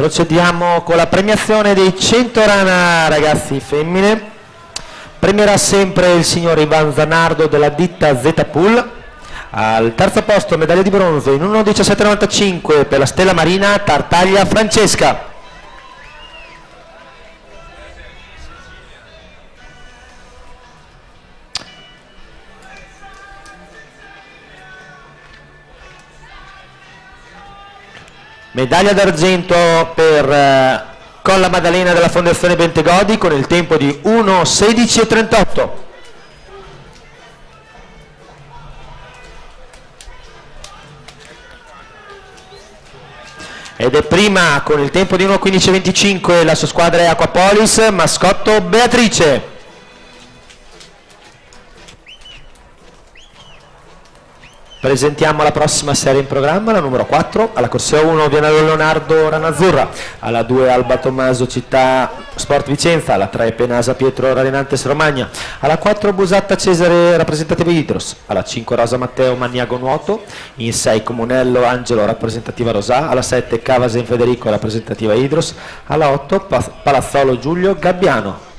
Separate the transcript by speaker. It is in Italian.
Speaker 1: Procediamo con la premiazione dei 100 rana ragazzi femmine. Premierà sempre il signor Ivan Zanardo della ditta Z-Pool. Al terzo posto medaglia di bronzo in 1.1795 per la Stella Marina Tartaglia Francesca. Medaglia d'argento per Colla Maddalena della Fondazione Bentegodi con il tempo di 1.16.38. Ed è prima con il tempo di 1.15.25 la sua squadra è Aquapolis, mascotto Beatrice. Presentiamo la prossima serie in programma, la numero 4, alla corsia 1 Vianello Leonardo Ranazzurra, alla 2 Alba Tommaso Città Sport Vicenza, alla 3 Penasa Pietro Rarinantes Romagna, alla 4 Busatta Cesare rappresentativa Idros, alla 5 Rosa Matteo Magnago Nuoto, in 6 Comunello Angelo rappresentativa Rosà, alla 7 Cavasen Federico rappresentativa Idros, alla 8 Palazzolo Giulio Gabbiano.